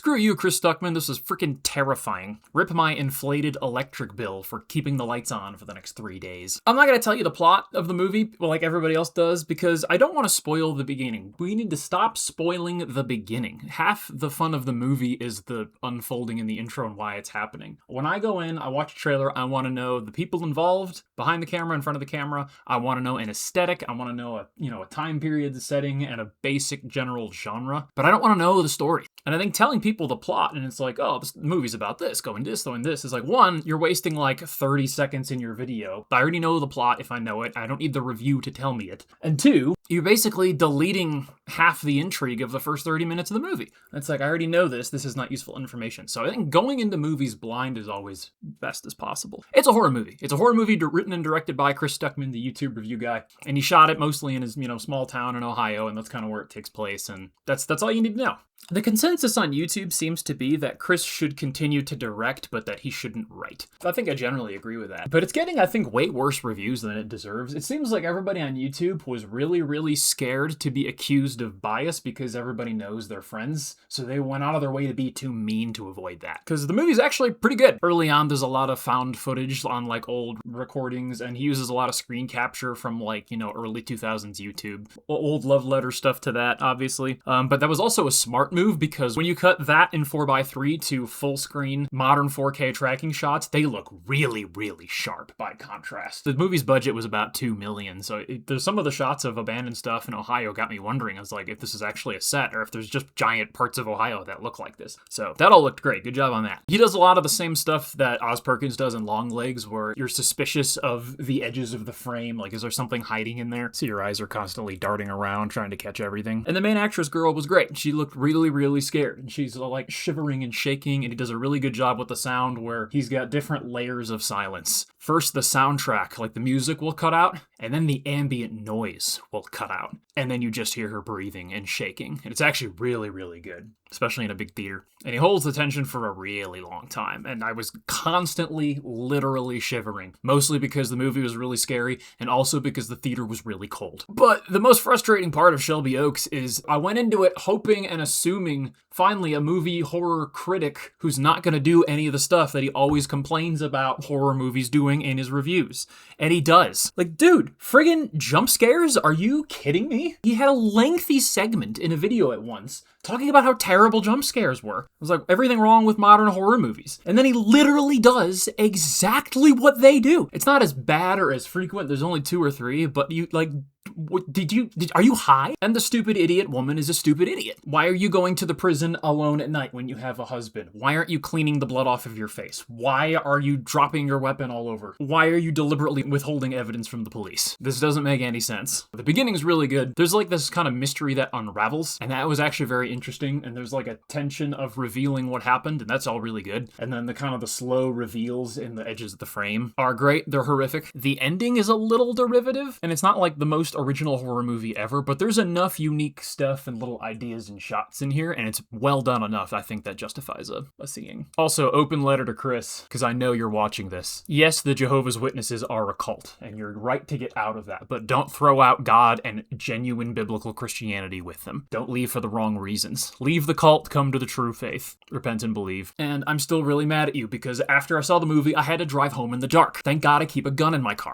Screw you, Chris Stuckmann, this is freaking terrifying. Rip my inflated electric bill for keeping the lights on for the next 3 days. I'm not gonna tell you the plot of the movie, like everybody else does, because I don't want to spoil the beginning. We need to stop spoiling the beginning. Half the fun of the movie is the unfolding in the intro and why it's happening. When I go in, I watch a trailer, I want to know the people involved, behind the camera, in front of the camera. I want to know an aesthetic, I want to know a time period, the setting, and a basic general genre. But I don't want to know the story. And I think telling people the plot, and it's like, oh, this movie's about this, going this, is like, one, you're wasting like 30 seconds in your video. I already know the plot if I know it. I don't need the review to tell me it. And two, you're basically deleting half the intrigue of the first 30 minutes of the movie. It's like, I already know this is not useful information. So I think going into movies blind is always best as possible. It's a horror movie. It's a horror movie written and directed by Chris Stuckmann, the YouTube review guy. And he shot it mostly in his, small town in Ohio, and that's kind of where it takes place. And that's all you need to know. The consensus on YouTube seems to be that Chris should continue to direct, but that he shouldn't write. I think I generally agree with that. But it's getting, I think, way worse reviews than it deserves. It seems like everybody on YouTube was really, really scared to be accused of bias because everybody knows they're friends. So they went out of their way to be too mean to avoid that. Because the movie's actually pretty good. Early on, there's a lot of found footage on old recordings, and he uses a lot of screen capture from early 2000s YouTube. Old love letter stuff to that, obviously. But that was also a smart move, because when you cut that in 4:3 to full screen modern 4K tracking shots, they look really, really sharp by contrast. The movie's budget was about $2 million, so there's some of the shots of abandoned stuff in Ohio got me wondering, I was like, if this is actually a set or if there's just giant parts of Ohio that look like this. So that all looked great. Good job on that. He does a lot of the same stuff that Oz Perkins does in Long Legs, where you're suspicious of the edges of the frame, like is there something hiding in there? So your eyes are constantly darting around trying to catch everything. And the main actress girl was great. She looked really, really scared, and she's shivering and shaking, and he does a really good job with the sound where he's got different layers of silence. First, the soundtrack, the music will cut out, and then the ambient noise will cut out, and then you just hear her breathing and shaking, and it's actually really, really good, especially in a big theater. And he holds the tension for a really long time, and I was constantly, literally shivering, mostly because the movie was really scary, and also because the theater was really cold. But the most frustrating part of Shelby Oaks is I went into it hoping and assuming, finally, a movie horror critic who's not going to do any of the stuff that he always complains about horror movies doing in his reviews. And he does. Dude, friggin' jump scares? Are you kidding me? He had a lengthy segment in a video at once talking about how terrible jump scares were. It was like, everything wrong with modern horror movies. And then he literally does exactly what they do. It's not as bad or as frequent. There's only 2 or 3, but you, are you high? And the stupid idiot woman is a stupid idiot. Why are you going to the prison alone at night when you have a husband? Why aren't you cleaning the blood off of your face? Why are you dropping your weapon all over? Why are you deliberately withholding evidence from the police? This doesn't make any sense. The beginning's really good. There's this kind of mystery that unravels, and that was actually very interesting, and there's a tension of revealing what happened, and that's all really good. And then the slow reveals in the edges of the frame are great. They're horrific. The ending is a little derivative, and it's not the most original horror movie ever, but there's enough unique stuff and little ideas and shots in here, and it's well done enough. I think that justifies a seeing. Also, open letter to Chris, because I know you're watching this. Yes, the Jehovah's Witnesses are a cult, and you're right to get out of that, but don't throw out God and genuine biblical Christianity with them. Don't leave for the wrong reasons. Leave the cult, come to the true faith. Repent and believe. And I'm still really mad at you, because after I saw the movie, I had to drive home in the dark. Thank God I keep a gun in my car.